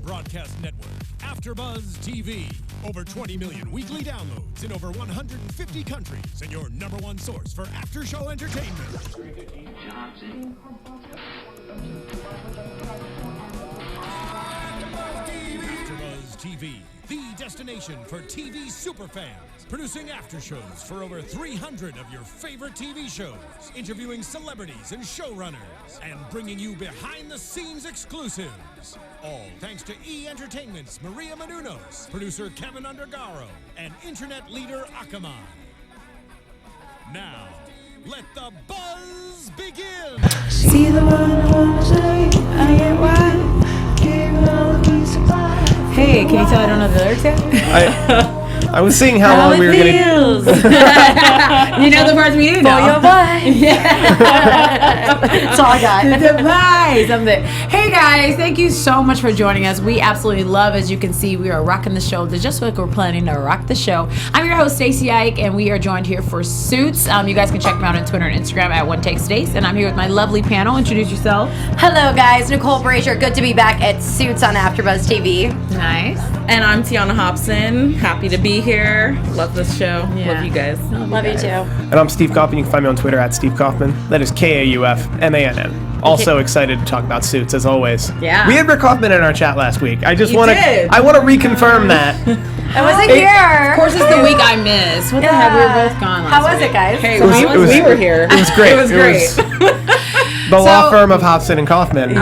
broadcast network, AFTERBUZZ TV. Over 20 million weekly downloads in over 150 countries, and your number one source for after-show entertainment. AFTERBUZZ TV, the destination for TV superfans. Producing after shows for over 300 of your favorite TV shows, interviewing celebrities and showrunners, and bringing you behind-the-scenes exclusives. All thanks to E! Entertainment's Maria Menounos, producer Kevin Undergaro, and internet leader Akamai. Now, let the buzz begin! See the one I wanna say, I ain't right. Give all the peace of mind. Hey, can you tell I don't know the lyrics yet? I was seeing how long we were gonna. You know the parts we do know. Your bye. Yeah. That's all I got. The pie, something. Hey guys, thank you so much for joining us. We absolutely love, as you can see, we are rocking the show. Just like we're planning to rock the show. I'm your host, Stacy Ike, and we are joined here for Suits. You guys can check me out on Twitter and Instagram at OneTakeStace, and I'm here with my lovely panel. Introduce yourself. Hello guys, Nicole Brajer. Good to be back at Suits on AfterBuzz TV. Nice. And I'm Tiona Hobson. Happy to be here. Love this show. Yeah. Love you guys. Love you too. And I'm Steve Kaufmann. You can find me on Twitter at Steve Kaufmann. That is Kaufmann. Also excited to talk about Suits as always. Yeah. We had Rick Hoffman in our chat last week. I want to reconfirm that. I wasn't here. Of course, it's the week I missed. What the heck? We were both gone last How was week. it, guys? Hey, we were here. It was great. It was great. The law firm of Hobson and Kaufman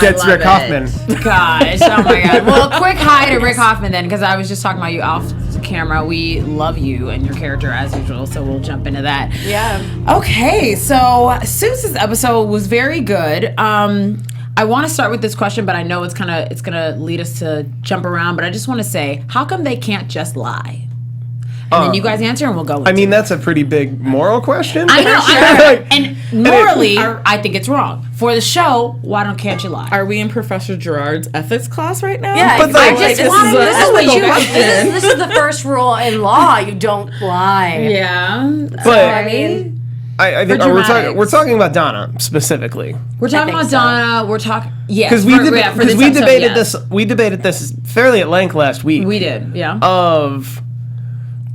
gets Rick Hoffman. Gosh, oh my God. Well, quick hi to Rick Hoffman then, because I was just talking about you off camera. We love you and your character as usual, so we'll jump into that. Yeah. Okay, so Suits' episode was very good. I want to start with this question, but I know it's gonna lead us to jump around. But I just want to say, how come they can't just lie? And then you guys answer, and we'll go. I mean, that's a pretty big moral question. I know. And morally, I think it's wrong. For the show, can't you lie? Are we in Professor Gerard's ethics class right now? Yeah, But exactly. this This is the first rule in law. You don't lie. Yeah. But I mean, I think we're talking about Donna specifically. We're talking about Donna. We're talking Because we debated this fairly at length last week. We did, yeah.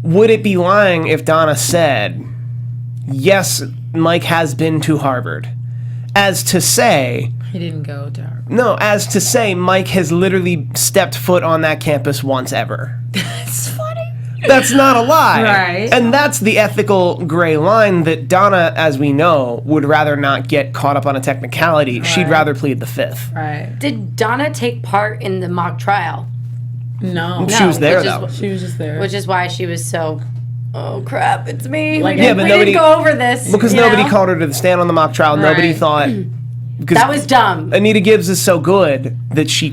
Would it be lying if Donna said, yes, Mike has been to Harvard, as to say He didn't go to Harvard. no, as to say Mike has literally stepped foot on that campus once ever? That's funny. That's not a lie. Right. And that's the ethical gray line that Donna, as we know, would rather not get caught up on a technicality. Right. She'd rather plead the fifth. Right. did Donna take part in the mock trial? No. She was there, though. She was just there. Which is why she was so, oh crap, it's me. Like, we didn't go over this. Because you nobody know? called her to the stand on the mock trial. Right. Nobody thought... That was dumb. Anita Gibbs is so good that she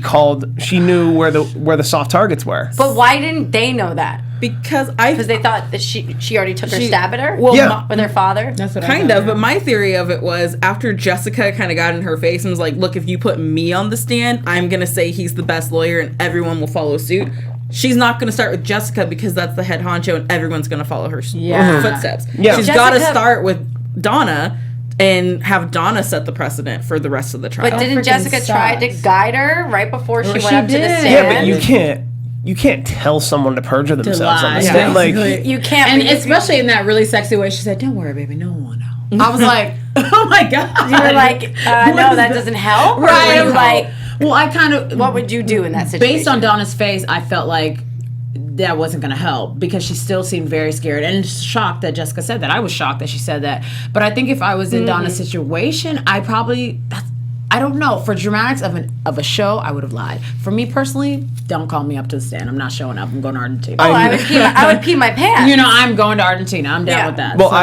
knew where the soft targets were. But why didn't they know that? Because they thought that she already took her stab at her? Well, Yeah. With her father? That's what kind of, but my theory of it was after Jessica kind of got in her face and was like, look, if you put me on the stand, I'm going to say he's the best lawyer and everyone will follow suit. She's not going to start with Jessica because that's the head honcho and everyone's going to follow her footsteps. Yeah. She's got to start with Donna and have Donna set the precedent for the rest of the trial. But didn't Jessica try to guide her right before she went up to the did. stand? Yeah, but you can't tell someone to perjure themselves on the stand. Like, You can't. And especially in that really sexy way, she said, "Don't worry, baby, no one will know." I was like, "Oh my God!" You were like, "No, that doesn't help." Right? Or were you like, well, I kind of. what would you do in that situation? Based on Donna's face, I felt like that wasn't going to help because she still seemed very scared and shocked that Jessica said that. I was shocked that she said that. But I think if I was in Donna's situation, I don't know. For dramatics of a show, I would have lied. For me personally, don't call me up to the stand. I'm not showing up. I'm going to Argentina. I would pee my pants. You know, I'm going to Argentina. I'm down with that. well, So,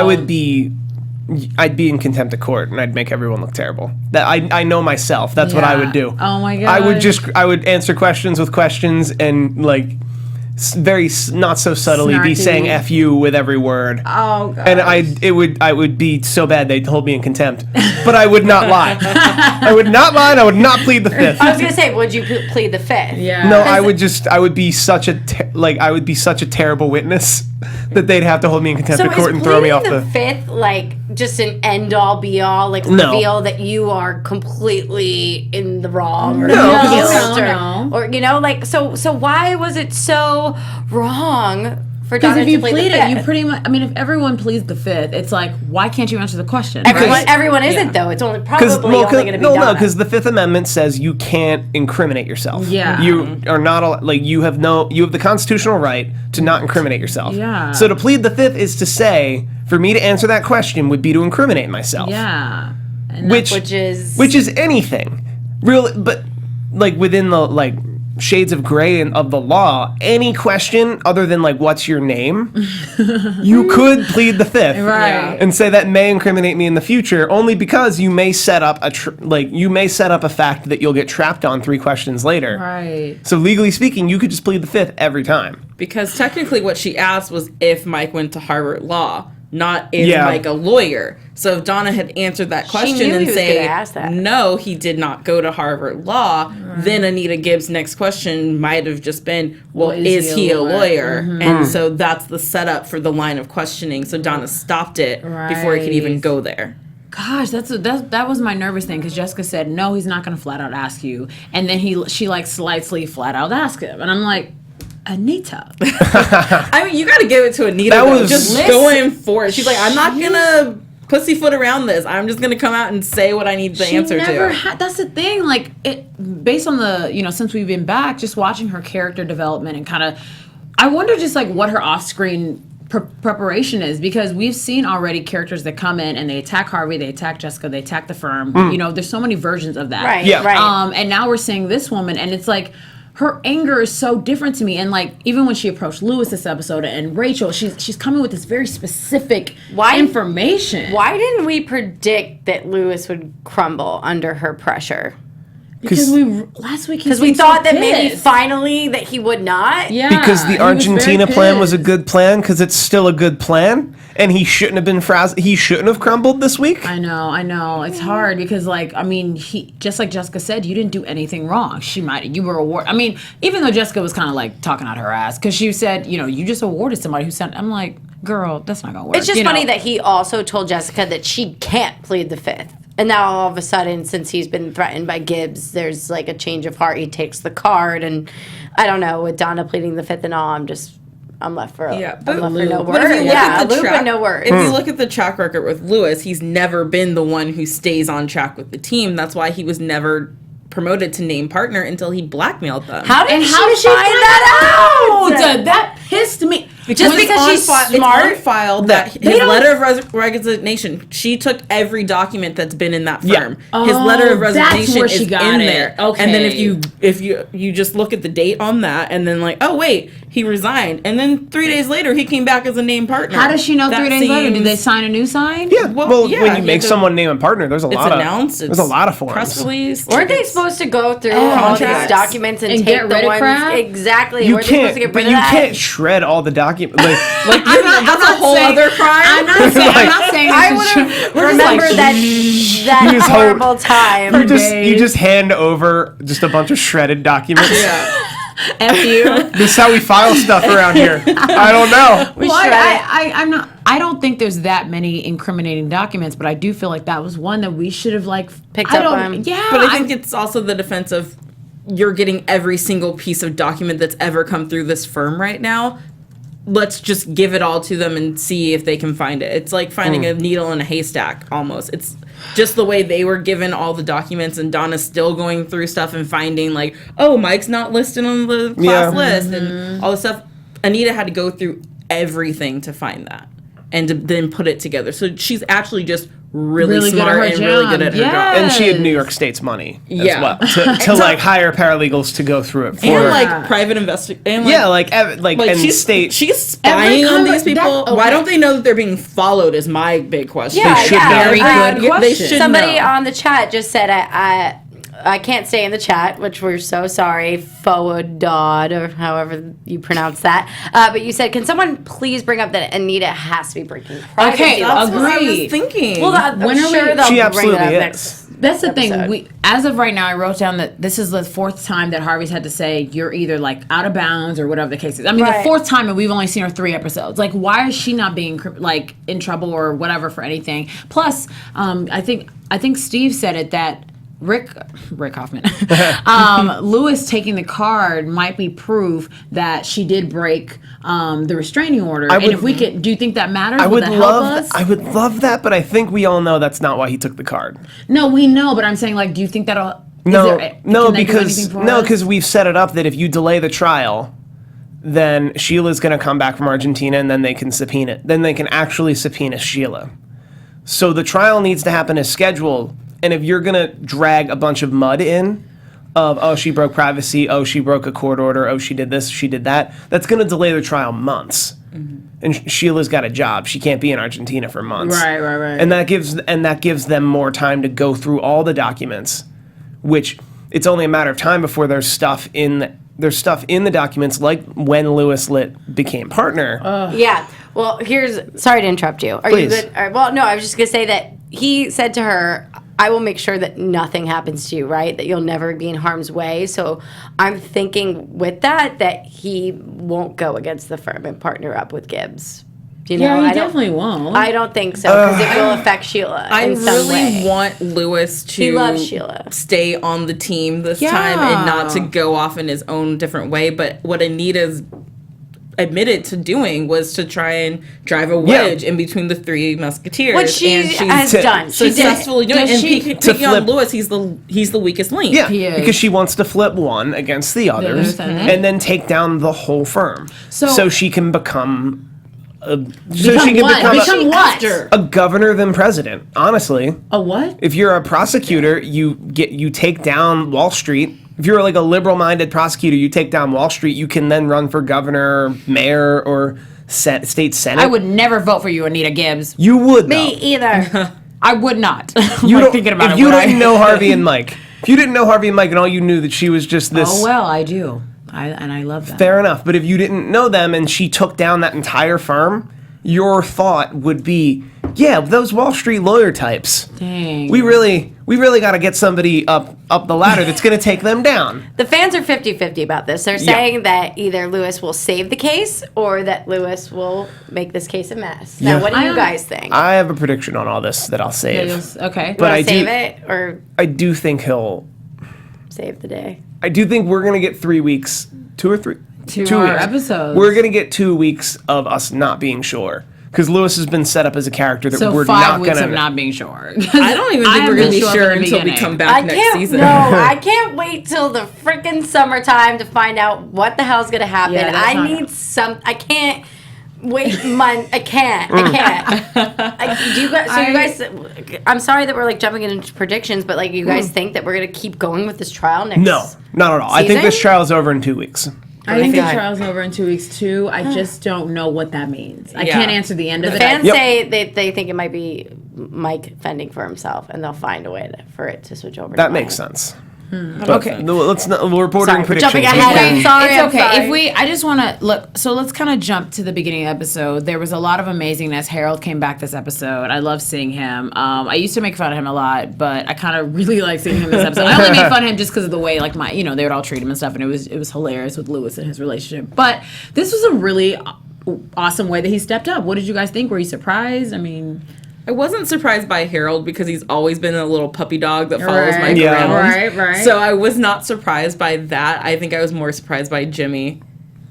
I'd be in contempt of court and I'd make everyone look terrible. That I know myself. That's what I would do. Oh my God. I would answer questions with questions and like very not so subtly be Snarky. saying "F you" with every word. Oh God. And I would be so bad they'd hold me in contempt. But I would not lie. I would not lie and I would not plead the fifth. I was gonna say, would you plead the fifth? Yeah. No, I would be such a I would be such a terrible witness that they'd have to hold me in contempt of court and throw me off the fifth, like, just an end-all, be-all, like, reveal that you are completely in the wrong or guilt or you know, like, so why was it so wrong? Because if you plead it, you pretty much. I mean, if everyone pleads the fifth, it's like, why can't you answer the question? Everyone isn't though. It's only probably only going to be No, because the Fifth Amendment says you can't incriminate yourself. Yeah, you are not you have the constitutional right to not incriminate yourself. Yeah. So to plead the Fifth is to say, for me to answer that question would be to incriminate myself. Yeah. And which is anything, really, but like within the shades of gray and of the law, any question other than what's your name, you could plead the Fifth, right? And say that may incriminate me in the future, only because you may set up a fact that you'll get trapped on 3 questions later, right? So legally speaking, you could just plead the Fifth every time. Because technically, what she asked was if Mike went to Harvard Law, not is Mike a lawyer. So if Donna had answered that question and say, no, he did not go to Harvard Law, then Anita Gibbs' next question might have just been, well, is he a lawyer? Mm-hmm. And so that's the setup for the line of questioning. So Donna stopped it before it could even go there. Gosh, that was my nervous thing, because Jessica said, no, he's not going to flat out ask you. And then she slightly flat out asked him. And I'm like, Anita. I mean, you got to give it to Anita. That was just going for it. She's like, I'm not going to pussyfoot around this. I'm just going to come out and say what I need the answer to. That's the thing. Based on the, since we've been back, just watching her character development and kind of, I wonder just what her off-screen preparation is, because we've seen already characters that come in and they attack Harvey, they attack Jessica, they attack the firm. There's so many versions of that. Right, right. And now we're seeing this woman, and it's her anger is so different to me. And even when she approached Lewis this episode and Rachel, she's coming with this very specific information. Why didn't we predict that Lewis would crumble under her pressure? Because last week we thought that maybe finally that he would not. Yeah, because the Argentina plan was a good plan, because it's still a good plan, and he shouldn't have been he shouldn't have crumbled this week. I know. It's hard because he, just like Jessica said, you didn't do anything wrong. You were awarded. I mean, even though Jessica was kind of talking out her ass, because she said, you just awarded somebody who sent. I'm like, girl, that's not gonna work. It's just funny that he also told Jessica that she can't plead the Fifth. And now all of a sudden, since he's been threatened by Gibbs, there's a change of heart. He takes the card, and I don't know, with Donna pleading the Fifth and all, I'm left for no word. But if you look no word. If you look at the track record with Lewis, he's never been the one who stays on track with the team. That's why he was never promoted to name partner until he blackmailed them. How did she find that out? That pissed me. Just because she's smart. It's on file that his letter of resignation, she took every document that's been in that firm. Yeah. His letter of resignation is in there. Okay. And then if you just look at the date on that, and then oh wait, he resigned, and then 3 days later he came back as a named partner. How does she know 3 days later? Did they sign a new sign? Yeah. Well, when you make someone name a partner, there's a lot of forms. Press release. Weren't they supposed to go through all these documents and take get rid of crap? Exactly. You can't shred all the documents. That's a whole other crime. I'm not saying. I would have remembered that horrible time. You just hand over just a bunch of shredded documents. Yeah. F you. This is how we file stuff around here. I don't know. I don't think there's that many incriminating documents, but I do feel like that was one that we should have picked up on. Yeah, but I think it's also the defense of you're getting every single piece of document that's ever come through this firm right now. Let's just give it all to them and see if they can find it. It's like finding a needle in a haystack, almost. It's just the way they were given all the documents, and Donna's still going through stuff and finding Mike's not listed on the class list and all this stuff. Anita had to go through everything to find that and to then put it together. So she's actually just really smart and really good at her job. And she had New York State's money as well to hire paralegals to go through it for her. And private investigators. She's spying on these people. Why don't they know that they're being followed is my big question. Yeah, Very good question. Somebody on the chat just said, I can't stay in the chat, which we're so sorry, Foadod, or however you pronounce that. But you said, can someone please bring up that Anita has to be breaking privacy? Okay, That's what I was agreed. thinking. Well, I'm When are sure we- they'll She bring it absolutely up is. next. That's the episode. thing. As of right now, I wrote down that this is the 4th time that Harvey's had to say you're either like out of bounds or whatever the case is. I mean, Right. the 4th time, and we've only seen her 3 episodes. Like, why is she not being like in trouble or whatever for anything? Plus, I think Steve said it that Rick Kaufmann, Lewis taking the card might be proof that she did break the restraining order. And if we could, do you think that matters? I would that help love us? I would love that, but I think we all know that's not why he took the card. No, we know, but I'm saying, like, do you think that'll? No, can they do anything for us? because we've set it up that if you delay the trial, then Sheila's going to come back from Argentina, and then they can subpoena. Then they can actually subpoena Sheila. So the trial needs to happen as scheduled. And if you're going to drag a bunch of mud in, of, oh, she broke privacy, oh, she broke a court order, oh, she did this, she did that, that's going to delay the trial months. And Sheila's got a job. She can't be in Argentina for months. Right. And that gives them more time to go through all the documents, which it's only a matter of time before there's stuff in the documents, like when Lewis Litt became partner. Yeah. Well, sorry to interrupt you. Are Please. you good? Well, no, I was just going to say that he said to her, I will make sure that nothing happens to you, right? That you'll never be in harm's way. So I'm thinking with that he won't go against the firm and partner up with Gibbs. Do you know? Yeah, he I don't- definitely won't. I don't think so, because it will affect Sheila I in some really way. want Lewis He to loves Sheila. stay on the team this Yeah. time and not to go off in his own different way. But what Anita's admitted to doing was to try and drive a wedge in between the 3 musketeers. Which she and she's has done. She did. successfully doing it. Does And she- picking on flip- Lewis, he's the weakest link. Yeah, He is. because she wants to flip one against the others other side. and then take down the whole firm. So she can become Become what? a governor than president. Honestly, A what? if you're a prosecutor, you take down Wall Street. If you're like a liberal-minded prosecutor, you take down Wall Street. You can then run for governor, mayor, or state senate. I would never vote for you, Anita Gibbs. You would. Me though. either. I would not. You Like, don't, thinking about if it, you would didn't I? know Harvey and Mike, if you didn't know Harvey and Mike, and all you knew that she was just this. Oh well, I do. I love that. Fair enough. But if you didn't know them and she took down that entire firm, your thought would be, yeah, those Wall Street lawyer types. Dang. We really got to get somebody up the ladder that's going to take them down. The fans are 50-50 about this. They're saying that either Lewis will save the case or that Lewis will make this case a mess. Now, what do you guys think? I have a prediction on all this that I'll save. Okay. But I save do, it or I do think he'll. save the day? I do think we're going to get 3 weeks, 2 or 3. 2 2 more weeks. episodes. We're going to get 2 weeks of us not being sure. Because Lewis has been set up as a character that So we're 5 not weeks going of to. not being sure. I don't even think we're going to be sure until we come back I next can't. season. No, I can't wait till the freaking summertime to find out what the hell's gonna happen. Yeah, that's I not- need some. I can't wait month. I can't. Do you guys? So you guys. I'm sorry that we're like jumping into predictions, but like you guys think that we're gonna keep going with this trial next? No, not at all. I think this season? trial is over in 2 weeks. I think the God. trial's over in 2 weeks too. I just don't know what that means. I can't answer the end of The it. fans Yep. say they think it might be Mike fending for himself, and they'll find a way for it to switch over. That to makes Mike. sense. Okay. Let's not. We're bordering Sorry for predictions. jumping ahead. Wait, Sorry, it's I'm okay. sorry. I just want to look. So let's kind of jump to the beginning of the episode. There was a lot of amazingness. Harold came back this episode. I love seeing him. I used to make fun of him a lot, but I kind of really like seeing him this episode. I only made fun of him just because of the way, like they would all treat him and stuff, and it was hilarious with Lewis and his relationship. But this was a really awesome way that he stepped up. What did you guys think? Were you surprised? I mean. I wasn't surprised by Harold because he's always been a little puppy dog that follows Right. Mike Yeah. around. Right. So I was not surprised by that. I think I was more surprised by Jimmy.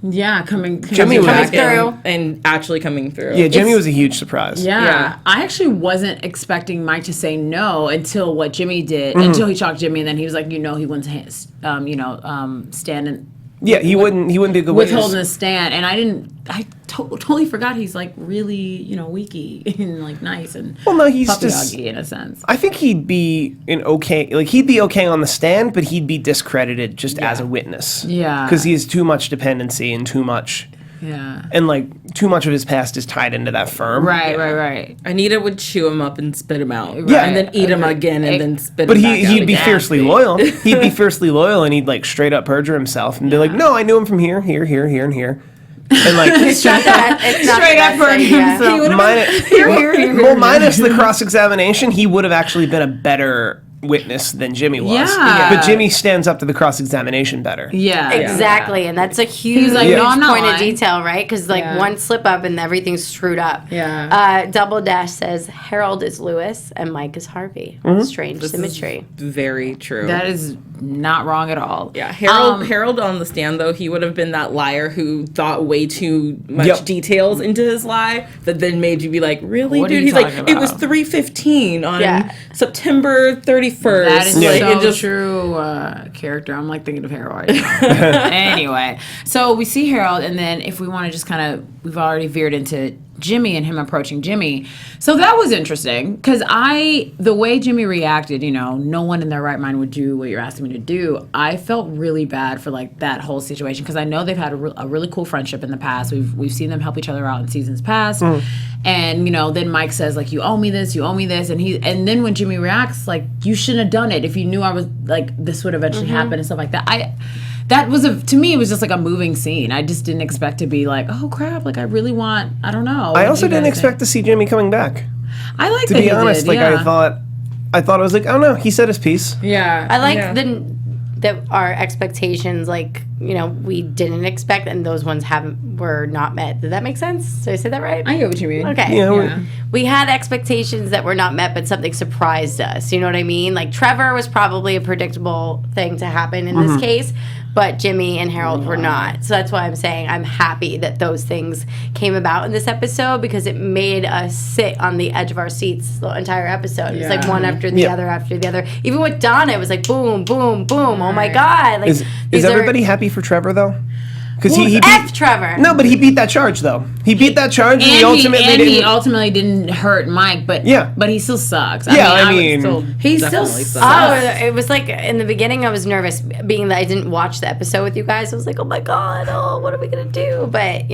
Yeah, Jimmy was- back through. and actually coming through. Yeah, Jimmy was a huge surprise. Yeah. I actually wasn't expecting Mike to say no until what Jimmy did, until he chalked Jimmy, and then he was like, he wouldn't stand and Yeah, he wouldn't be a good withholding witness. the stand, and I totally forgot he's like really weaky and like nice and Well, no, he's puppy just. doggy in a sense. I think he'd be he'd be okay on the stand, but he'd be discredited just as a witness. Yeah. because he has too much dependency and too much Yeah. And like too much of his past is tied into that firm. Right. Anita would chew him up and spit him out. Yeah. And then eat him again and then spit But him back out he'd be again. fiercely loyal. He'd be fiercely loyal, and he'd like straight up perjure himself and be like, "No, I knew him from here, and here." And like It's not Straight the up best burning idea. himself. minus the cross-examination, he would have actually been a better witness than Jimmy was. Yeah. But Jimmy stands up to the cross-examination better. Yeah. Exactly, and that's a huge, like, no, I'm not point of lying. detail, right? Because like Yeah. one slip up and everything's screwed up. Yeah. Double Dash says Harold is Lewis and Mike is Harvey. Strange symmetry. Very true. That is not wrong at all. Yeah, Harold on the stand though, he would have been that liar who thought way too much Yep. details into his lie that then made you be like, really, What are dude? you He's like, talking it was about? 3:15 on Yeah. September 31st. That is like, so it just- true character. I'm like thinking of Harold right now. Anyway, so we see Harold, and then if we want to just kind of, we've already veered into Jimmy and him approaching Jimmy. So that was interesting because the way Jimmy reacted, no one in their right mind would do what you're asking me to do. I felt really bad for like that whole situation because I know they've had a really cool friendship in the past. We've seen them help each other out in seasons past. And then Mike says like, you owe me this, and then when Jimmy reacts like, you shouldn't have done it if you knew I was like this would eventually happen and stuff like that. That was to me, it was just like a moving scene. I just didn't expect to be like, oh crap, like I really want, I don't know. I also didn't expect to see Jimmy coming back. I like To that be he honest, did, like yeah. I thought I was like, oh no, he said his piece. Yeah. I like that our expectations, like we didn't expect, and those ones were not met. Did that make sense? Did I say that right? I get what you mean. Okay. Yeah. We had expectations that were not met, but something surprised us. You know what I mean? Like Trevor was probably a predictable thing to happen in this case, but Jimmy and Harold were not. So that's why I'm saying I'm happy that those things came about in this episode because it made us sit on the edge of our seats the entire episode. It's like one after the other after the other. Even with Donna, it was like boom, boom, boom. Oh my God! Like Is everybody happy for Trevor though? Because he beat F Trevor. No, but he beat that charge though. He beat that charge, and he ultimately didn't hurt Mike, but but he still sucks. Yeah, he still definitely sucks. Oh, it was like in the beginning I was nervous, being that I didn't watch the episode with you guys. I was like, oh my God, what are we gonna do? But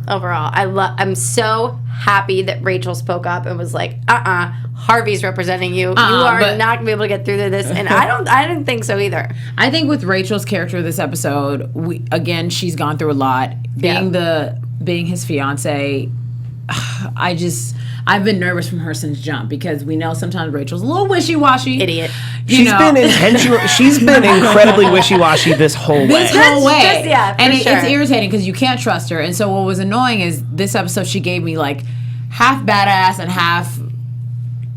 overall, I'm so happy that Rachel spoke up and was like, Harvey's representing you. You are not gonna be able to get through to this, and I didn't think so either. I think with Rachel's character this episode, she's gone through a lot. Being his fiance, I've been nervous from her since jump because we know sometimes Rachel's a little wishy-washy. Idiot. She's been intentional. She's been incredibly wishy-washy this whole way. This whole way. It's irritating because you can't trust her. And so what was annoying is this episode she gave me like half badass and half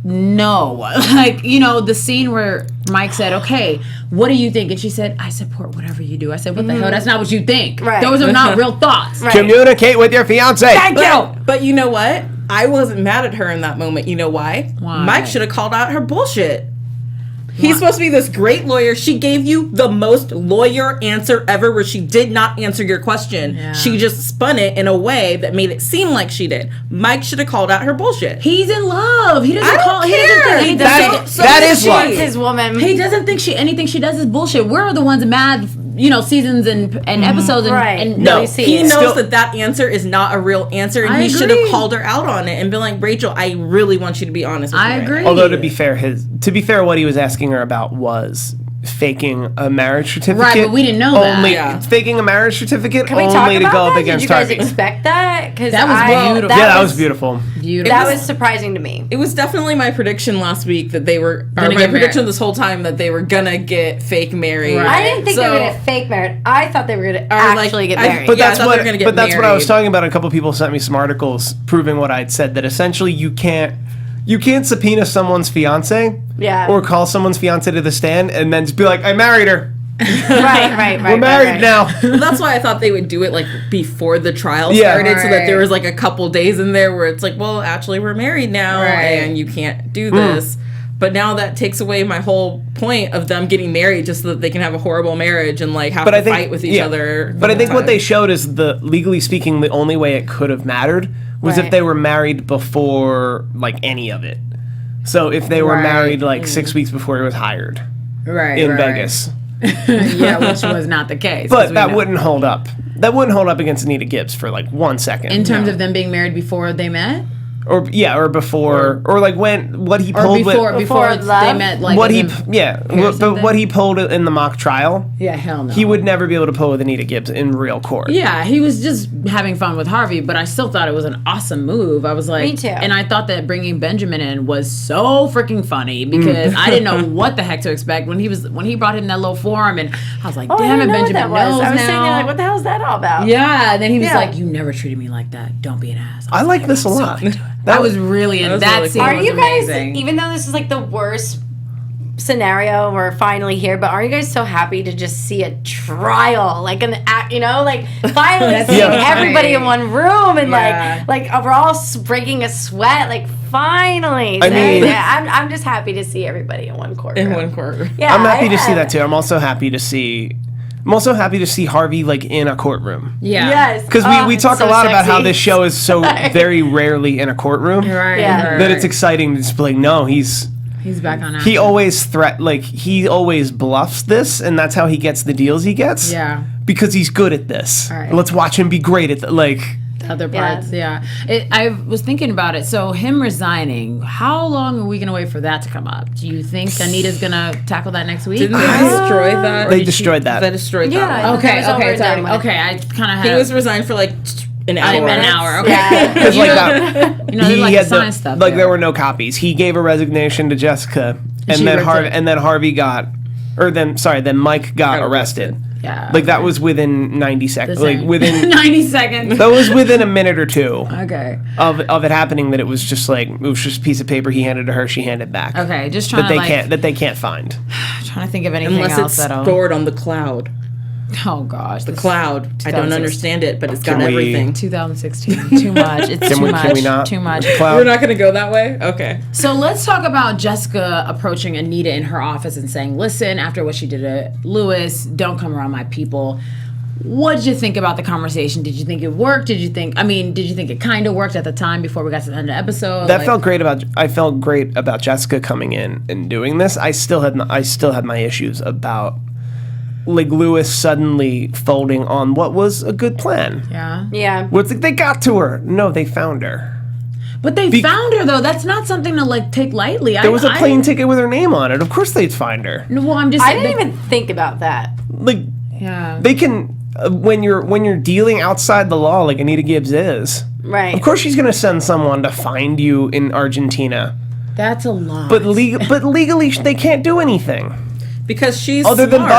no. Like, the scene where Mike said, okay, what do you think? And she said, I support whatever you do. I said, what the hell? That's not what you think. Right. Those are not real thoughts. Right. Communicate with your fiance. Thank you. But you know what? I wasn't mad at her in that moment. You know why? Why? Mike should have called out her bullshit. He's supposed to be this great lawyer. She gave you the most lawyer answer ever where she did not answer your question. Yeah. She just spun it in a way that made it seem like she did. Mike should have called out her bullshit. He's in love. He doesn't I don't call. care. He That is She love. wants his woman. He doesn't think anything she does is bullshit. We're the ones mad, seasons and episodes. And, Right. and No. We see He it. knows that answer is not a real answer, and I he should agree. have called her out on it and been like, Rachel, I really want you to be honest with me. I right agree. now." Although to be fair, what he was asking her about was faking a marriage certificate. Right, but we didn't know that. only, Yeah. Faking a marriage certificate Can we only talk to about go up that? against Did you guys Harvey. expect that? Because That was beautiful. That was beautiful. Beautiful. That was surprising to me. It was definitely my prediction last week that they were, or Gonna my get prediction married. this whole time that they were gonna get fake married. Right. I didn't think they were So- going to fake married. I thought they were going to Or, like, actually get I- married. But Yeah, I that's thought they were gonna get what I was married. talking about. A couple people sent me some articles proving what I'd said, that essentially you can't subpoena someone's fiance Yeah. or call someone's fiance to the stand and then just be like, I married her. right. We're married now. Well, that's why I thought they would do it like before the trial Yeah. started, so that there Right. was like a couple days in there where it's like, well, actually, we're married now, Right. and you can't do this. But now that takes away my whole point of them getting married, just so that they can have a horrible marriage and like have to fight with each other. But I think what they time. showed is legally speaking, the only way it could have mattered was if Right. they were married before like any of it. So if they were Right. married like 6 weeks before he was hired right in Vegas. Yeah, which was not the case. 'cause But we that know. wouldn't hold up. That wouldn't hold up against Anita Gibbs for like 1 second. In terms of them being married before they met? or before, or like what he Or pulled before with, they love? met, like, what he, as in yeah, but what he pulled in the mock trial, Yeah, hell no. he would never be able to pull with Anita Gibbs in real court. Yeah, he was just having fun with Harvey, but I still thought it was an awesome move. I was like, Me too. And I thought that bringing Benjamin in was so freaking funny because I didn't know what the heck to expect when he brought him that little forum, and I was like, Oh, I damn it, didn't know what Benjamin that was. knows I was now. thinking, like, what the hell is that all about? Yeah, and then he was Yeah. like, you never treated me like that. Don't be an ass. I like this a lot. That was really, was that really scene cool. Are was you guys, amazing. even though this is like the worst scenario, we're finally here, but are you guys so happy to just see a trial, like an act, like finally seeing Yeah. everybody in one room and Yeah. like we're all breaking a sweat, like finally. I mean- yeah, I'm just happy to see everybody in one courtroom. In one quarter. Yeah, I'm happy to see that too. I'm also happy to see Harvey like in a courtroom. Yeah. Yes, Because we it's talk so a lot about how sexy. this show is so very rarely in a courtroom Right, Yeah. right. that it's exciting to just be like, no, he's back on action. he always bluffs this, and that's how he gets the deals he gets. Yeah. Because he's good at this. Right. Let's watch him be great at Other parts, yeah. I was thinking about it. So him resigning, how long are we going to wait for that to come up? Do you think Anita's going to tackle that next week? Didn't they destroy that? They destroyed that. They destroyed Yeah. that one. That was over Okay, and done with. okay. I kind of had He was resigned for like an hour. an hour. Okay, Yeah. Because like that, they like to sign stuff. like there were no copies. He gave a resignation to Jessica, she and then ripped it. Harvey got, then Mike got arrested. Yeah, Like that was within 90 seconds. Like Same. within 90 seconds. that was within a minute or two Okay, of it happening. That it was just a piece of paper he handed to her. She handed back. okay. Just trying That they can't find. trying to think of anything Unless else it's that'll. stored on the cloud. Oh gosh, The cloud. I don't 2006. understand it, but it's got Can we- everything. 2016. Too much. It's Can we not? Too much. Cloud? We're not going to go that way? Okay. So let's talk about Jessica approaching Anita in her office and saying, listen, after what she did to Lewis, don't come around my people. What did you think about the conversation? Did you think it worked? Did you think it kind of worked at the time before we got to the end of the episode? I felt great about Jessica coming in and doing this. I still had my issues about like Lewis suddenly folding on what was a good plan. Yeah. Yeah. Well, it's like they got to her. No, they found her. But they found her, though. That's not something to, like, take lightly. There was a plane ticket with her name on it. Of course they'd find her. No, well, I'm just I saying. didn't even think about that. Like Yeah. they can when you're dealing outside the law like Anita Gibbs is. Right. Of course she's going to send someone to find you in Argentina. That's a lot. But legally they can't do anything. Because she's Other than smart.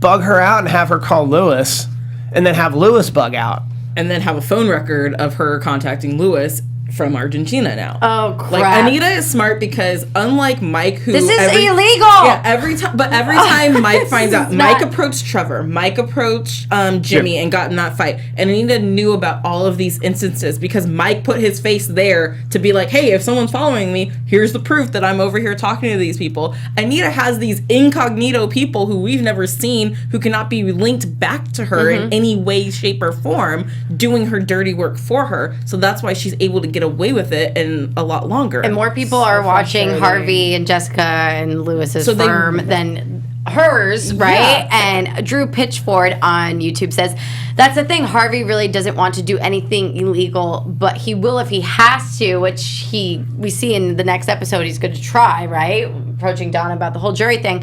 bug her out and have her call Lewis and then have Lewis bug out. And then have a phone record of her contacting Lewis from Argentina now. Oh, crap. Like Anita is smart because unlike Mike, who This is illegal. Yeah, every time Mike finds out, Mike approached Trevor, Mike approached Jimmy, and got in that fight. And Anita knew about all of these instances because Mike put his face there to be like, hey, if someone's following me, here's the proof that I'm over here talking to these people. Anita has these incognito people who we've never seen who cannot be linked back to her in any way, shape, or form, doing her dirty work for her. So that's why she's able to get away with it and a lot longer. And more people are watching Harvey and Jessica and Lewis's firm than hers, right? And Drew Pitchford on YouTube says, that's the thing, Harvey really doesn't want to do anything illegal, but he will if he has to, which we see in the next episode he's going to try, right? Approaching Donna about the whole jury thing.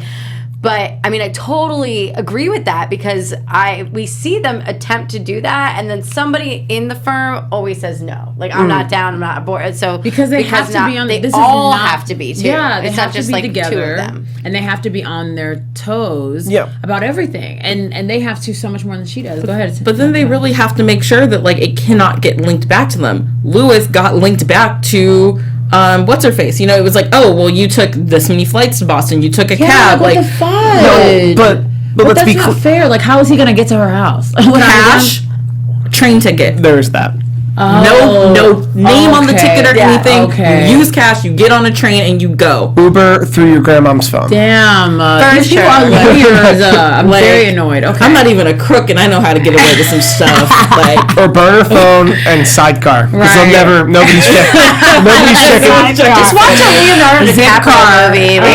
But I mean, I totally agree with that because we see them attempt to do that, and then somebody in the firm always says no. Like I'm not down, I'm not aboard. So because they have to be on. They this all is not, have to be too. Yeah, they it's have not just to be like together, two of them. and they have to be on their toes. Yeah. About everything, and they have to so much more than she does. Go ahead. But then they really have to make sure that like it cannot get linked back to them. Lewis got linked back to what's her face? It was like, oh well, you took this many flights to Boston. You took a cab. What Like the fuck? No, but let's that's be not fair. Like, how is he gonna get to her house? cash, train ticket. There's that. No name on the ticket or anything. Okay. You use cash, you get on a train, and you go. Uber through your grandmom's phone. Damn. These people are lawyers. I'm very annoyed. Okay. I'm not even a crook, and I know how to get away with some stuff. Like, Or burner phone and sidecar. Because nobody's checking. Just watch a Leonardo DiCaprio movie. Like,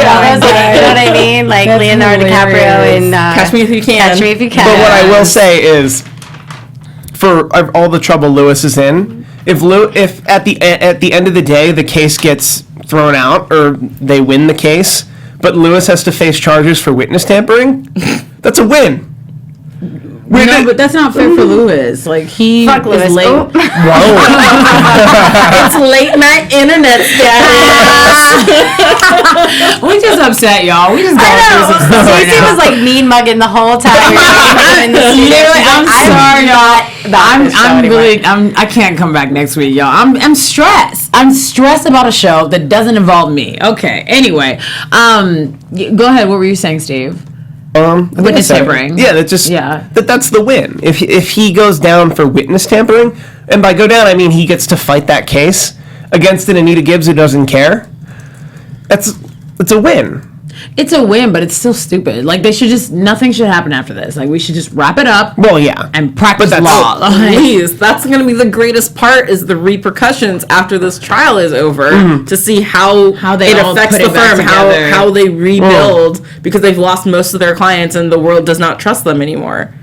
you know what I mean? Like Leonardo DiCaprio in Catch Me If You Can. Catch Me If You Can. But what I will say is, for all the trouble Lewis is in, if at the end of the day the case gets thrown out or they win the case, but Lewis has to face charges for witness tampering, that's a win. No, but that's not fair for Lewis. Like, he Fuck Lewis. is late. Oh. It's late night internet status. We just upset, y'all. We just going through some stuff right Stacey now. was like mean mugging the whole time. I'm sorry, y'all. I'm really. really. I can't come back next week, y'all. I'm stressed. I'm stressed about a show that doesn't involve me. Okay. Anyway, go ahead. What were you saying, Steve? Witness tampering. Yeah, that's the win. If he goes down for witness tampering, and by go down I mean he gets to fight that case against an Anita Gibbs who doesn't care. It's a win. It's a win, but it's still stupid. Like, nothing should happen after this. Like, we should just wrap it up. Well, yeah. And practice But law. Please, that's going to be the greatest part, is the repercussions after this trial is over, to see how they it all affects put the it back firm, together. how they rebuild, because they've lost most of their clients and the world does not trust them anymore.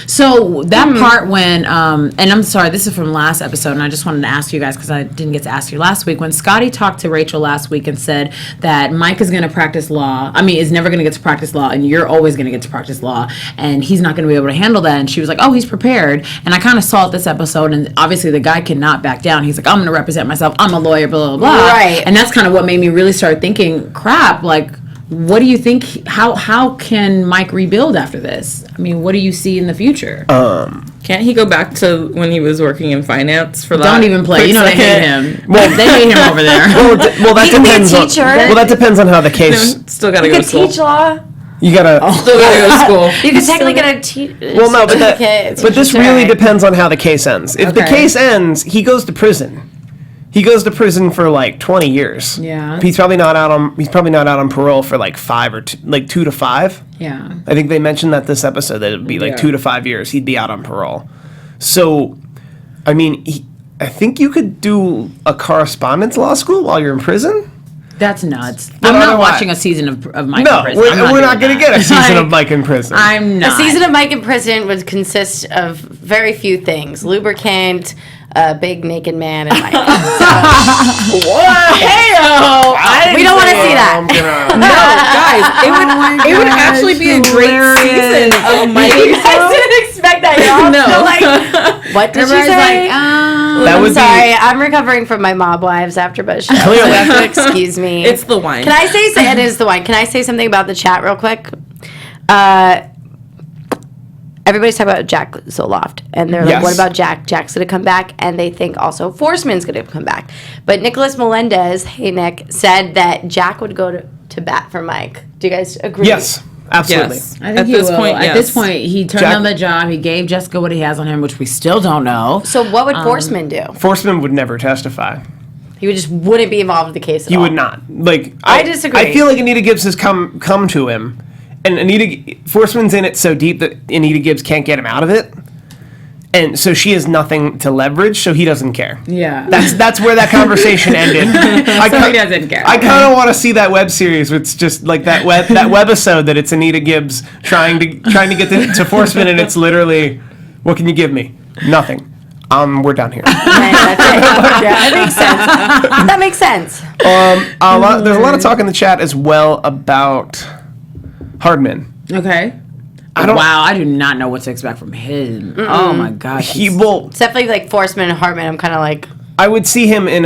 So that part when, and I'm sorry, this is from last episode, and I just wanted to ask you guys because I didn't get to ask you last week. When Scotty talked to Rachel last week and said that Mike is going to practice law, is never going to get to practice law, and you're always going to get to practice law, and he's not going to be able to handle that. And she was like, oh, he's prepared. And I kind of saw it this episode, and obviously the guy cannot back down. He's like, I'm going to represent myself. I'm a lawyer, blah, blah, blah. Right. And that's kind of what made me really start thinking, crap, like, what do you think? How can Mike rebuild after this? What do you see in the future? Can't he go back to when he was working in finance for that? Don't even play. You know they hate him. Well, they hate him over there. Well, that He can be a depends on. teacher. Well, that depends on how the case. Still got to You go could to school. teach law. You gotta. Still got to go to school. You could technically get a Well, no, but this really depends. depends on how the case ends. If the Okay. case ends, he goes to prison. He goes to prison for like 20 years. Yeah. He's probably not out on parole for like 2 to 5. Yeah. I think they mentioned that this episode that it'd be like 2 to 5 years. He'd be out on parole. So, I think you could do a correspondence law school while you're in prison. That's nuts. But I'm not otherwise- watching a season of Mike No, in prison. we're not going to get a season of Like, Mike in prison. I'm A not. season of Mike in prison would consist of very few things: lubricant, a big naked man, and Mike. We don't want to see that. No, guys, it would actually be a great season of Mike. I didn't expect that, y'all. No. So, like, what did you say? That I'm would sorry. be. I'm recovering from my Mob Wives AfterBuzz show. So Clearly. you have to excuse me. It's the wine. Can I say it is the wine? Can I say something about the chat real quick? Everybody's talking about Jack Zoloft, and they're like, Yes. "What about Jack? Jack's going to come back," and they think also Forsman's going to come back. But Nicholas Melendez, hey Nick, said that Jack would go to bat for Mike. Do you guys agree? Yes, absolutely. Yes. I think At he this will. point, At this yes. point, he turned Jack- down the job. He gave Jessica what he has on him, which we still don't know. So what would Forsman do? Forsman would never testify. He would just wouldn't be involved with the case at He all. would not. Like I disagree. I feel like Anita Gibbs has come to him, and Forsman's in it so deep that Anita Gibbs can't get him out of it, and so she has nothing to leverage. So he doesn't care. Yeah. That's where that conversation ended. I So he doesn't care. I kind of want to see that web series. Where it's just like that webisode that it's Anita Gibbs trying to get to Forsman, and it's literally, what can you give me? Nothing. We're done here. That's it. Yeah, that makes sense. That makes sense. There's a lot of talk in the chat as well about Hardman. Okay. Wow, I do not know what to expect from him. Oh my gosh. He will. It's definitely like Forsman and Hartman. I'm kind of like, I would see him in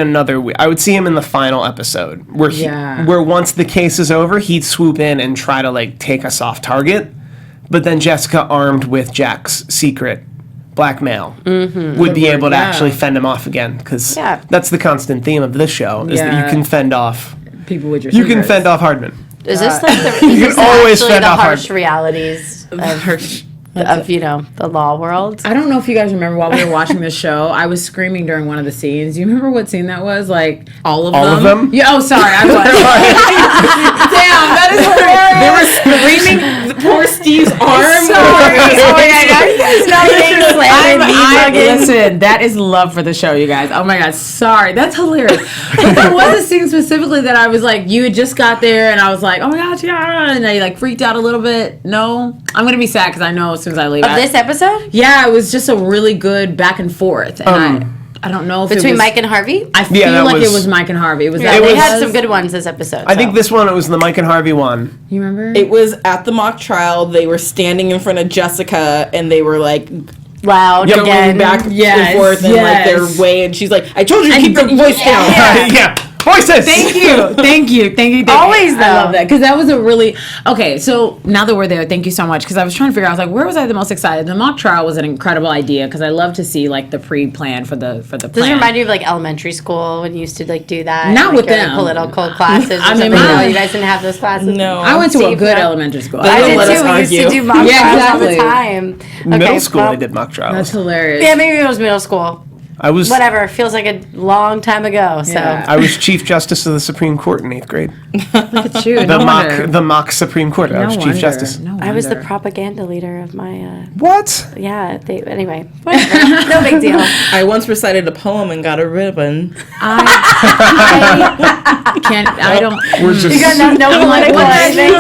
I would see him in the final episode where where once the case is over, he'd swoop in and try to like take a soft target, but then Jessica, armed with Jack's secret blackmail, would be able to actually fend him off again, because that's the constant theme of this show is that you can fend off people with your you can secrets. fend off Hardman. is this like the, You is can this always actually fend the off harsh Hartman. realities of of the law world. I don't know if you guys remember while we were watching the show, I was screaming during one of the scenes. Do you remember what scene that was? Like all of them? Yeah. Oh, sorry. I was damn, that is hilarious. They were screaming poor Steve's arm. Listen, that is love for the show, you guys. Oh my God, sorry. That's hilarious. But there was a scene specifically that I was like, you had just got there, and I was like, oh my gosh, yeah, and I like freaked out a little bit. No, I'm gonna be sad because I know as soon as I leave. Of this episode? Yeah, it was just a really good back and forth, and I don't know if between it was, Mike and Harvey. I feel like it was Mike and Harvey. It was that. They had some good ones this episode. I think this one it was the Mike and Harvey one. You remember? It was at the mock trial. They were standing in front of Jessica, and they were like loud going again. back and forth in like their way, and she's like, "I told you to keep your voice down." Yeah. Voices. Thank you. Always though. I love that because that was a really okay. So now that we're there, thank you so much because I was trying to figure out. I was like, where was I the most excited? The mock trial was an incredible idea because I love to see like the pre-plan for the plan. Does it remind you of like elementary school when you used to like do that? Not like, with them. Political classes. I mean, no, you guys didn't have those classes. No, I went to a good elementary school. I did let us too. We used to argue. do mock trials all the exactly. time. Middle school, they did mock trials. That's hilarious. Yeah, maybe it was middle school. I was Whatever. It feels like a long time ago. So Yeah. I was Chief Justice of the Supreme Court in 8th grade. Look at you. The mock Supreme Court. I was Chief Justice. I was the propaganda leader of my. What? Yeah. Anyway, whatever. No big deal. I once recited a poem and got a ribbon. I can't. I don't. We're just. You got no political anything?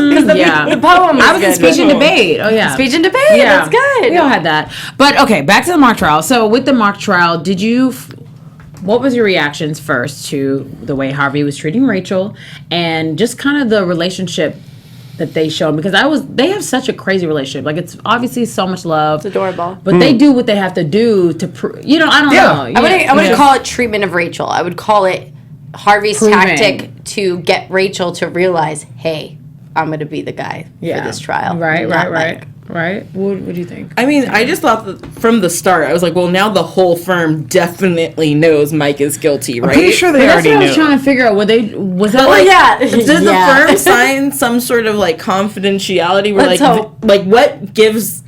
Because the poem I was in speech and debate. Oh yeah, speech and debate. Yeah, That's good. We all had that. But okay, back to the mock trial. So with the mock trial, what was your reactions first to the way Harvey was treating Rachel, and just kind of the relationship that they showed? Because they have such a crazy relationship. Like it's obviously so much love. It's adorable. But they do what they have to do to I don't know. I wouldn't call it treatment of Rachel. I would call it Harvey's tactic to get Rachel to realize, hey, I'm going to be the guy for this trial. Right. What do you think? I mean, I just thought that from the start, I was like, well, now the whole firm definitely knows Mike is guilty, right? I'm pretty sure they already That's what I knew. was trying to figure out. Was that Well, like... yeah. Did the firm sign some sort of like confidentiality where Let's hope.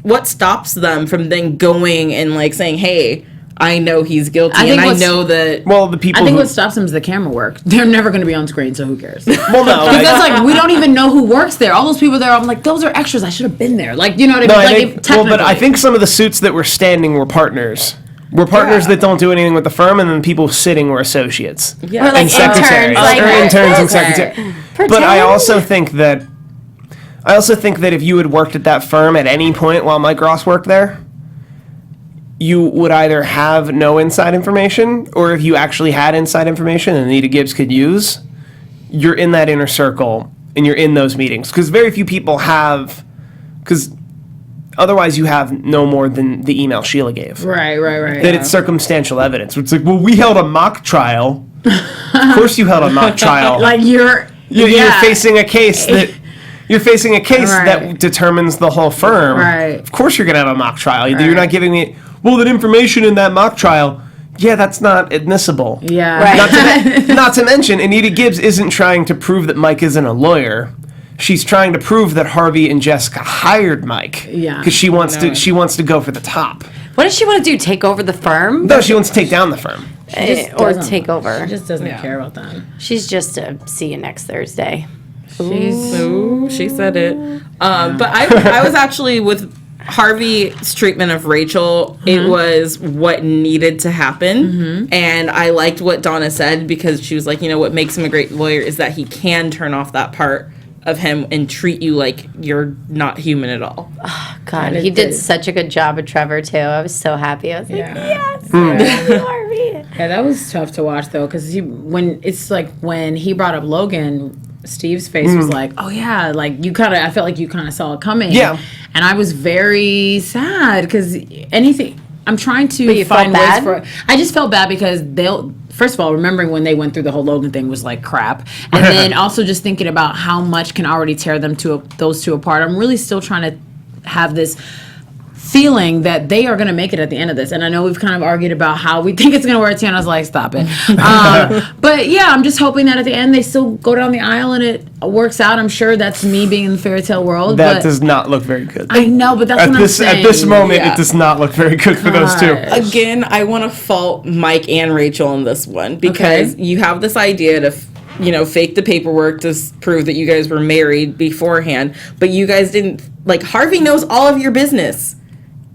what stops them from then going and like saying, hey, I know he's guilty I think and I know that. Well, the people. I think what stops them is the camera work. They're never going to be on screen, so who cares? Well, no. Because that's like, we don't even know who works there. All those people there, I'm like, those are extras. I should have been there. Like, you know what I mean? But I think some of the suits that were standing were partners. That don't do anything with the firm, and then people sitting were associates. Yeah. Or like And secretaries. interns. Or interns and Okay. secretaries. But I also think that if you had worked at that firm at any point while Mike Ross worked there, you would either have no inside information, or if you actually had inside information and Anita Gibbs could use, you're in that inner circle and you're in those meetings. Because very few people have, because otherwise you have no more than the email Sheila gave. Right. That it's circumstantial evidence. It's like, well, we held a mock trial. Of course you held a mock trial. Like, you're facing a case that... You're facing a case that Right. determines the whole firm. Right. Of course you're going to have a mock trial. You're Right. not giving me... Well, that information in that mock trial, that's not admissible. Yeah. Right. Not to mention, Anita Gibbs isn't trying to prove that Mike isn't a lawyer. She's trying to prove that Harvey and Jessica hired Mike. Yeah. Because she wants to go for the top. What does she want to do? Take over the firm? No, she wants to take down the firm. Or doesn't. take over? She just doesn't care about them. She's just a see you next Thursday. Ooh, she said it. But I was actually with Harvey's treatment of Rachel. It was what needed to happen. And I liked what Donna said because she was like, what makes him a great lawyer is that he can turn off that part of him and treat you like you're not human at all. God, he did such a good job with Trevor, too. I was so happy. I was like, yes, Harvey. Yeah, that was tough to watch, though, because when he brought up Logan... Steve's face was like, oh yeah, like I felt like you kind of saw it coming. Yeah. And I was very sad because I'm trying to you find felt ways bad? I just felt bad because first of all, remembering when they went through the whole Logan thing was like crap. And then also just thinking about how much can already tear those two apart. I'm really still trying to have this feeling that they are going to make it at the end of this. And I know we've kind of argued about how we think it's going to work. Tiona's like, stop it. But yeah, I'm just hoping that at the end they still go down the aisle and it works out. I'm sure that's me being in the fairy tale world. That does not look very good. I know, but that's what I'm saying. At this moment, it does not look very good for those two. Again, I want to fault Mike and Rachel on this one because you have this idea to fake the paperwork to prove that you guys were married beforehand, but you guys didn't, Harvey knows all of your business.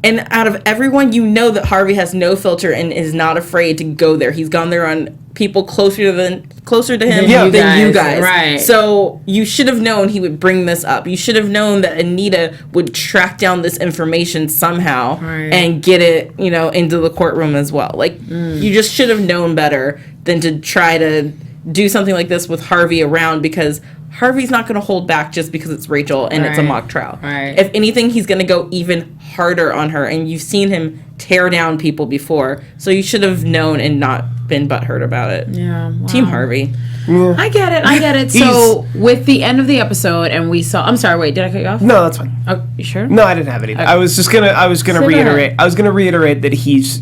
And out of everyone, you know that Harvey has no filter and is not afraid to go there. He's gone there on people closer to him than you guys. Right. So you should have known he would bring this up. You should have known that Anita would track down this information somehow and get it, into the courtroom as well. You just should have known better than to try to do something like this with Harvey around, because Harvey's not going to hold back just because it's Rachel and it's a mock trial. Right. If anything, he's going to go even harder on her, and you've seen him tear down people before, so you should have known and not been butthurt about it. Yeah. Wow. Team Harvey. Yeah. I get it. So with the end of the episode, and we saw. I'm sorry. Wait, did I cut you off? No, that's fine. Oh, you sure? No, I didn't have anything. I was gonna reiterate. I was gonna reiterate that he's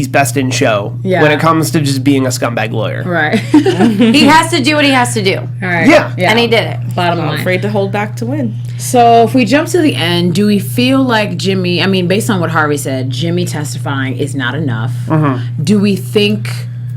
best in show when it comes to just being a scumbag lawyer. Right. He has to do what he has to do. All right. Yeah. And he did it. Bottom Not line. afraid to hold back to win. So if we jump to the end, do we feel like Jimmy, I mean, based on what Harvey said, Jimmy testifying is not enough? Do we think,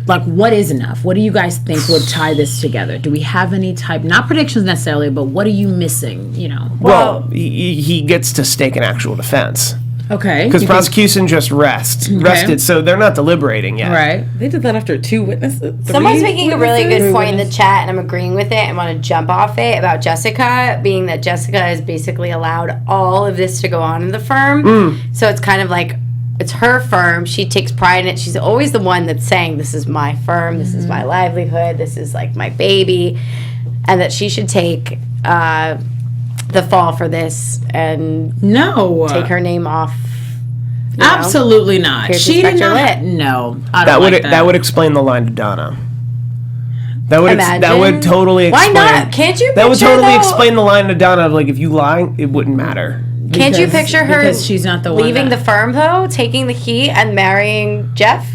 what is enough? What do you guys think would tie this together? Do we have any type, not predictions necessarily, but what are you missing, Well, he gets to stake an actual defense. Okay. Because prosecution just rested, so they're not deliberating yet. Right. They did that after 2 witnesses. Someone's making a really good point in the chat, and I'm agreeing with it and want to jump off it about Jessica, being that Jessica has basically allowed all of this to go on in the firm. So it's kind of like, it's her firm. She takes pride in it. She's always the one that's saying, this is my firm, this is my livelihood, this is my baby, and that she should take the fall for this and take her name off. Absolutely not. Pearson She did Specter not. lit. No, I don't like that. That would explain the line to Donna. That Imagine. would totally explain. Why not? Can't you? That would totally though, explain the line to Donna of if you lie, it wouldn't matter. Can't you picture her? Because she's not the one leaving the firm though, taking the key and marrying Jeff.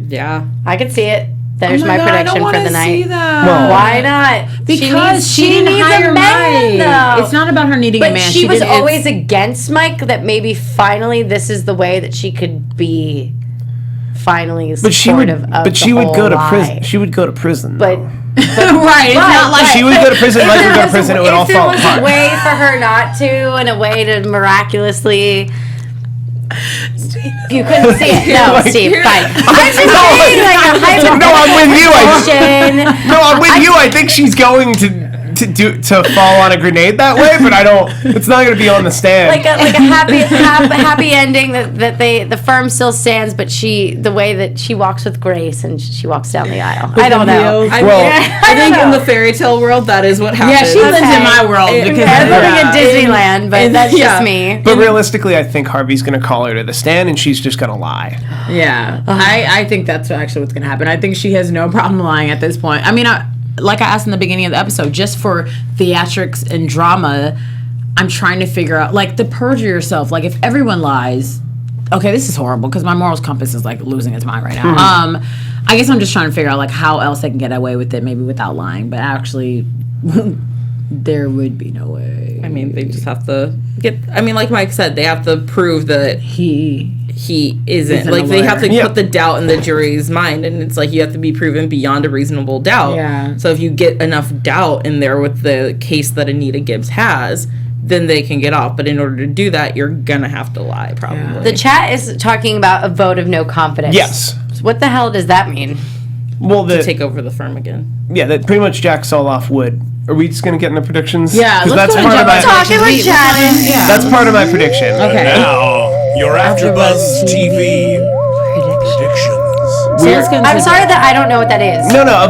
Yeah. I could see it. There's my God, prediction for the night. See that. Well, Why not? Because she didn't needs hire a man, Mike. though. It's not about her needing a But man. she was always against Mike. That maybe finally this is the way that she could be. Finally, but she would. of But the she would go to whole prison. lie. She would go to prison. But though. right. It's not like she would go to prison. Mike would go to prison. It would all fall If apart. there was a way for her not to, and a way to miraculously. You couldn't see it. No, Steve, fine. I'm just saying, a hypothetical No, I'm with you. question. No, I'm with you. I think she's going to fall on a grenade that way, but I don't. It's not going to be on the stand. Like a happy ending that the firm still stands, but the way that she walks with grace and she walks down the aisle. I don't know. I think in the fairy tale world, that is what happens. Yeah, she lives in my world because I'm living in Disneyland, but that's just me. But realistically, I think Harvey's going to call her to the stand, and she's just going to lie. Yeah, I think that's actually what's going to happen. I think she has no problem lying at this point. I mean, like I asked in the beginning of the episode, just for theatrics and drama, I'm trying to figure out, the perjure yourself. If everyone lies, okay, this is horrible because my morals compass is losing its mind right now. I guess I'm just trying to figure out how else they can get away with it, maybe without lying. But actually, there would be no way. I mean, they just have to like Mike said, they have to prove that he isn't they have to put the doubt in the jury's mind, and it's you have to be proven beyond a reasonable doubt. Yeah. So if you get enough doubt in there with the case that Anita Gibbs has, then they can get off. But in order to do that, you're gonna have to lie, probably. Yeah. The chat is talking about a vote of no confidence. Yes. So what the hell does that mean? Well, To take over the firm again. Yeah, that pretty much Jack Soloff would. Are we just going to get into predictions? Yeah, because let's that's go part of into my. Talking with chatting. Yeah. That's part of my prediction. Okay. Now, your AfterBuzz TV predictions. I'm sorry that I don't know what that is. No, a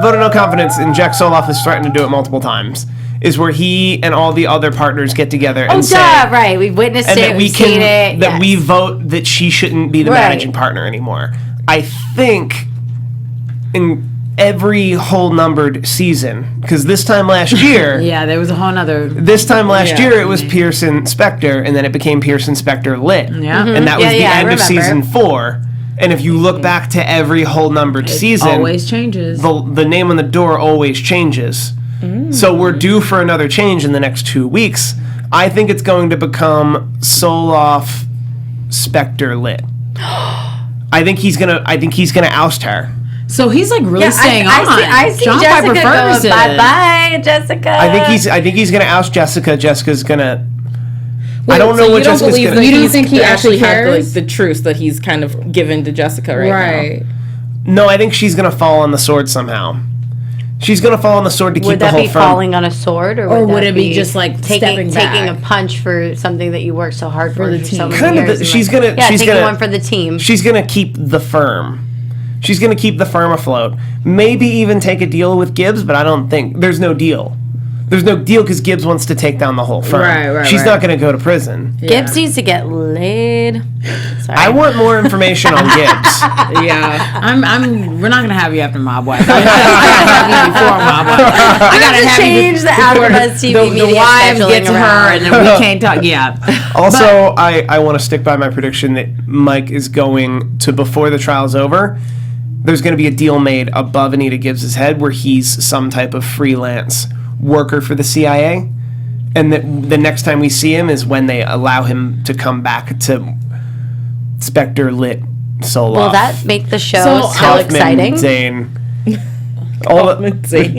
vote of no confidence, and Jack Soloff is threatened to do it multiple times. Is where he and all the other partners get together and say, right. We've witnessed and it. that we We've can seen it. that we vote that she shouldn't be the Right. managing partner anymore. I think, and every whole numbered season. Because this time last year, Yeah, there was a whole nother. this time last year it was Pearson Specter, and then it became Pearson Specter Lit. Yeah. And that was the I end of remember. season 4. And if you look back to every whole numbered season, Always changes. the name on the door always changes. So we're due for another change in the next 2 weeks. I think it's going to become Soloff Specter Lit. I think he's gonna oust her. So he's like really staying on. I see John Jessica Piper going, Ferguson. bye-bye, Jessica. I think he's gonna oust Jessica. Jessica's gonna. I don't know so what you don't Jessica's believe gonna. that You don't he's think he actually had cares? the truth that he's kind of given to Jessica right now. No, I think she's gonna fall on the sword somehow. She's gonna fall on the sword to keep Would the that whole be firm. falling on a sword, or would that it be just, like, stepping taking back? a punch for something that you worked so hard for the so team. many Kind of years? the- and, she's like, gonna- she's taking gonna- one for the team. She's gonna keep the firm. She's gonna keep the firm afloat. Maybe even take a deal with Gibbs, but I don't think there's no deal. There's no deal because Gibbs wants to take down the whole firm. Right, She's right. not gonna go to prison. Gibbs needs to get laid. Sorry. I want more information on Gibbs. Yeah. We're not gonna have you after Mob Wife. I gotta have you before Mob Wife. I gotta have change you the AfterBuzz TV the media wives get scheduling to her, around. and then we can't talk. Yeah. Also, I want to stick by my prediction that Mike is going to, before the trial's over, there's going to be a deal made above Anita Gibbs' head where he's some type of freelance worker for the CIA. And that the next time we see him is when they allow him to come back to Spectre Lit Soloff. Will that make the show So, so Kaufman, exciting? Zane. Kaufman Zane.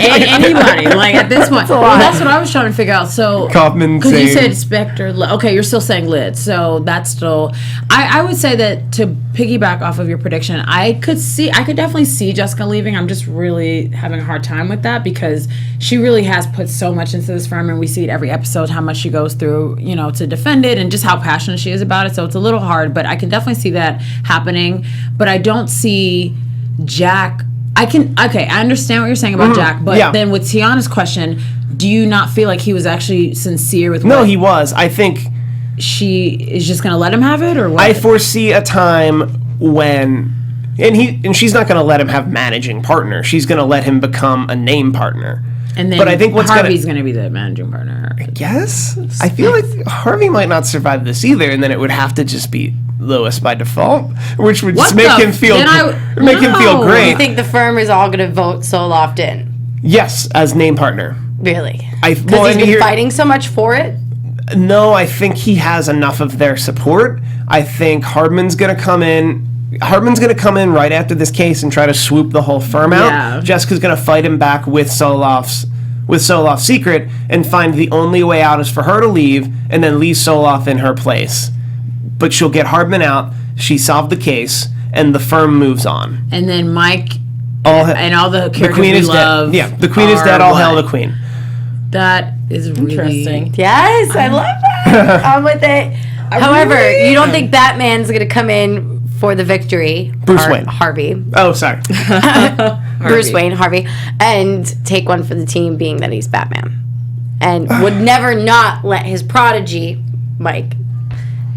Anybody, like at this point. Well, that's what I was trying to figure out. So, Kaufman, because you Zane. said Spectre. Okay, you're still saying Lit. So that's still. I would say that to piggyback off of your prediction, I could definitely see Jessica leaving. I'm just really having a hard time with that because she really has put so much into this firm, and we see it every episode how much she goes through, to defend it, and just how passionate she is about it. So it's a little hard, but I can definitely see that happening. But I don't see Jack. I understand what you're saying about Jack, but then with Tiana's question, do you not feel like he was actually sincere with No, what he was. I think she is just going to let him have it, or what? I foresee a time when, and she's not going to let him have managing partner. She's going to let him become a name partner. and then but I think what's Harvey's going to be the managing partner. Yes, I feel like Harvey might not survive this either, and then it would have to just be Lewis by default, which would just make him feel Do great. you think the firm is all going to vote Soloff in? Yes, as name partner. Really? Because he's been fighting so much for it? No, I think he has enough of their support. I think Hardman's going to come in. Hardman's going to come in right after this case and try to swoop the whole firm out. Yeah. Jessica's going to fight him back with Soloff's secret and find the only way out is for her to leave and then leave Soloff in her place. But she'll get Hardman out. She solved the case, and the firm moves on. And then Mike And all the characters queen we is love. dead. Yeah, the queen is dead. All hail the queen. That is really Interesting. Yes, I love that. I'm with it. However, you don't think Batman's going to come in for the victory? Bruce Wayne. Harvey. Oh, sorry. Bruce Wayne, Harvey, and take one for the team, being that he's Batman, and would never not let his prodigy, Mike,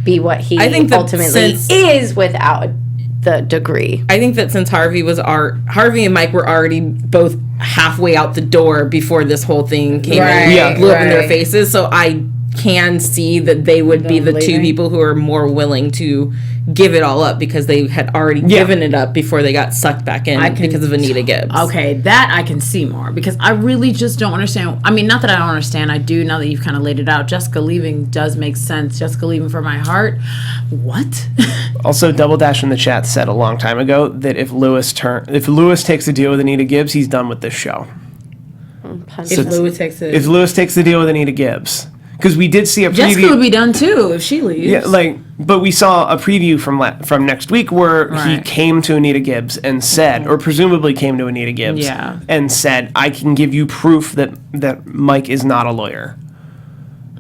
be what he I think that ultimately is without the degree. I think that since Harvey and Mike were already both halfway out the door before this whole thing came and blew up in their faces, so I can see that they would be the two people who are more willing to give it all up because they had already given it up before they got sucked back in because of Anita Gibbs. Okay, that I can see more because I really just don't understand. I mean, not that I don't understand. I do now that you've kind of laid it out. Jessica leaving does make sense. Jessica leaving for my heart. What? Also, Double Dash in the chat said a long time ago that if Lewis takes a deal with Anita Gibbs, he's done with this show. If Lewis takes it. If Lewis takes the deal with Anita Gibbs. Because we did see a preview. Jessica would be done too if she leaves. Yeah, but we saw a preview from next week where he came to Anita Gibbs and said, or presumably came to Anita Gibbs, and said, "I can give you proof that Mike is not a lawyer."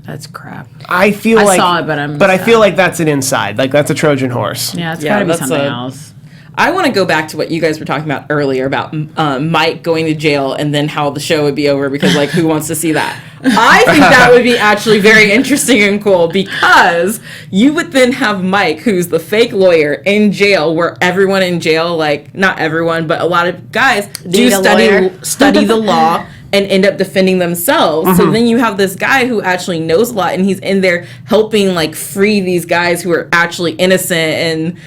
That's crap. I saw it, but I feel like that's an inside, like that's a Trojan horse. Yeah, it's gotta be something else. I want to go back to what you guys were talking about earlier about Mike going to jail and then how the show would be over because, like, who wants to see that? I think that would be actually very interesting and cool because you would then have Mike, who's the fake lawyer, in jail where everyone in jail, like, not everyone, but a lot of guys do study the law and end up defending themselves. So then you have this guy who actually knows a lot and he's in there helping, like, free these guys who are actually innocent, and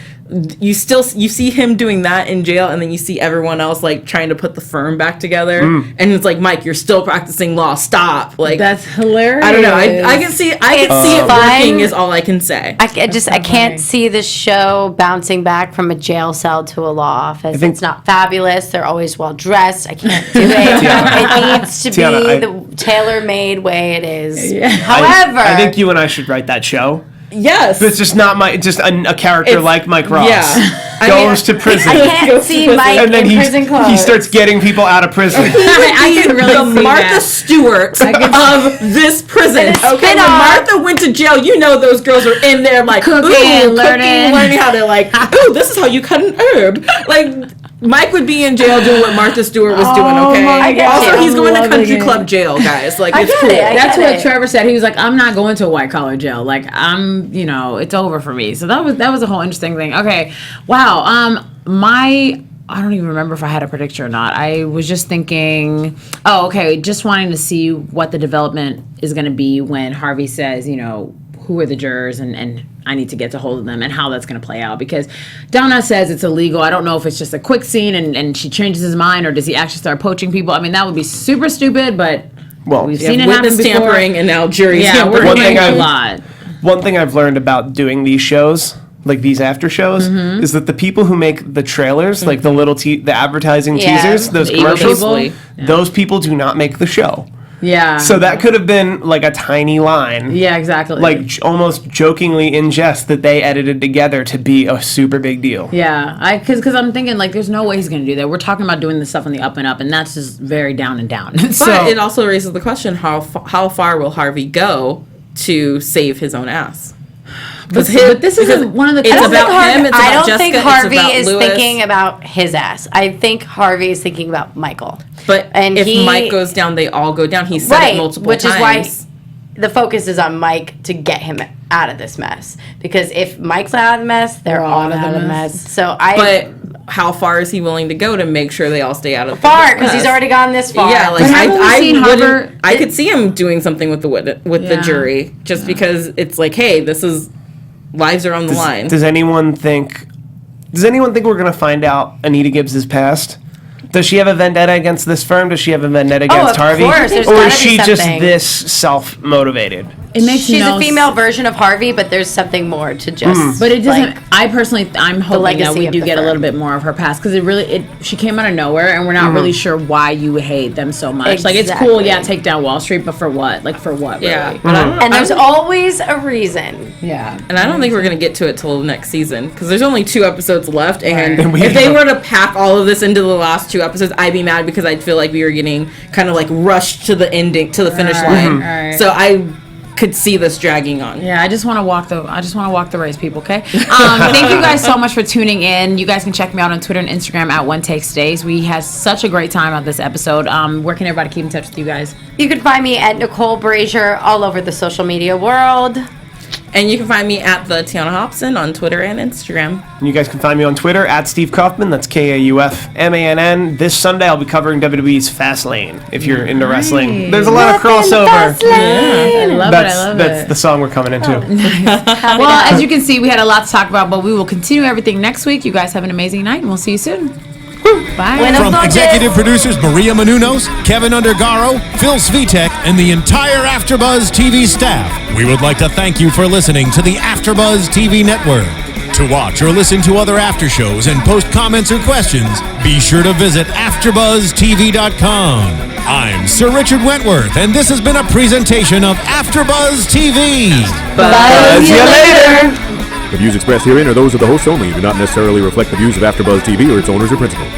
you see him doing that in jail, and then you see everyone else like trying to put the firm back together, and it's like, Mike, you're still practicing law, stop. Like, that's hilarious. I don't know, I can see it working is all I can say. I can't see the show bouncing back from a jail cell to a law office. It's not fabulous. They're always well dressed. I can't do it. It needs to be the tailor-made way it is. However, I think you and I should write that show. Yes. But it's just not a character like Mike Ross. Yeah. Goes to prison. I can't see Mike and then in prison clothes. He starts getting people out of prison. I can really see Martha Stewart of this prison. Okay, when Martha went to jail, you know those girls were in there like cooking, learning how to like, ooh, this is how you cut an herb. Like, Mike would be in jail doing what Martha Stewart was doing, okay? Also, he's going to country club jail, guys. Like, it's cool. That's what Trevor said. He was like, I'm not going to a white collar jail. Like, it's over for me. So that was a whole interesting thing. Okay. Wow. I don't even remember if I had a prediction or not. I was just thinking, just wanting to see what the development is going to be when Harvey says, who are the jurors and I need to get to hold of them and how that's going to play out, because Donna says it's illegal. I don't know if it's just a quick scene and she changes his mind, or does he actually start poaching people? I mean, that would be super stupid, but we've seen it happen before. Tampering and now jury tampering. One thing I've learned about doing these shows, like these after shows, is that the people who make the trailers, like the little the advertising teasers, those commercials, those people do not make the show. Yeah. So that could have been like a tiny line. Yeah, exactly. Like almost jokingly in jest that they edited together to be a super big deal. Yeah, because I'm thinking like there's no way he's going to do that. We're talking about doing this stuff on the up and up, and that's just very down and down. But it also raises the question, how far will Harvey go to save his own ass? But this isn't one of the. It's about him. It's about I don't Jessica, think Harvey is Lewis. thinking about his ass. I think Harvey is thinking about Michael. But if Mike goes down, they all go down. He said it multiple times. Which is why the focus is on Mike to get him out of this mess. Because if Mike's out of the mess, they're all out of the mess. But how far is he willing to go to make sure they all stay out of the far? Because he's already gone this far. Yeah, like I could see him doing something with the jury, just because it's like, hey, this is. Lives are on the line. Does anyone think we're going to find out Anita Gibbs' past? Does she have a vendetta against this firm? Does she have a vendetta against Harvey? Course, or is she just this self-motivated? It makes She's a female version of Harvey, but there's something more to just. But it doesn't. I'm hoping that we do get a little bit more of her past, because she came out of nowhere, and we're not really sure why you hate them so much. Exactly. Like, it's cool, take down Wall Street, but for what? Like, for what? Yeah. Really? And there's always a reason. Yeah. And I don't think we're gonna get to it till next season, because there's only 2 episodes left, and if they were to pack all of this into the last 2 episodes, I'd be mad, because I'd feel like we were getting kind of like rushed to the ending, to the finish line. Right. So I could see this dragging on. Yeah, I just want to walk the race, people. Okay. Thank you guys so much for tuning in. You guys can check me out on Twitter and Instagram at OneTakeStays. We had such a great time on this episode. Where can everybody keep in touch with you guys? You can find me at Nicole Brajer all over the social media world. And you can find me at the Tiona Hobson on Twitter and Instagram. And you guys can find me on Twitter at Steve Kaufmann. That's Kaufmann. This Sunday I'll be covering WWE's Fastlane. If you're into wrestling, there's a lot of crossover. I love it. That's the song we're coming into. Well, as you can see, we had a lot to talk about, but we will continue everything next week. You guys have an amazing night, and we'll see you soon. Bye. From executive producers Maria Menounos, Kevin Undergaro, Phil Svitek, and the entire AfterBuzz TV staff, we would like to thank you for listening to the AfterBuzz TV network. To watch or listen to other after shows and post comments or questions, be sure to visit AfterBuzzTV.com. I'm Sir Richard Wentworth, and this has been a presentation of AfterBuzz TV. Buzz you later. The views expressed herein are those of the hosts only and do not necessarily reflect the views of AfterBuzz TV or its owners or principals.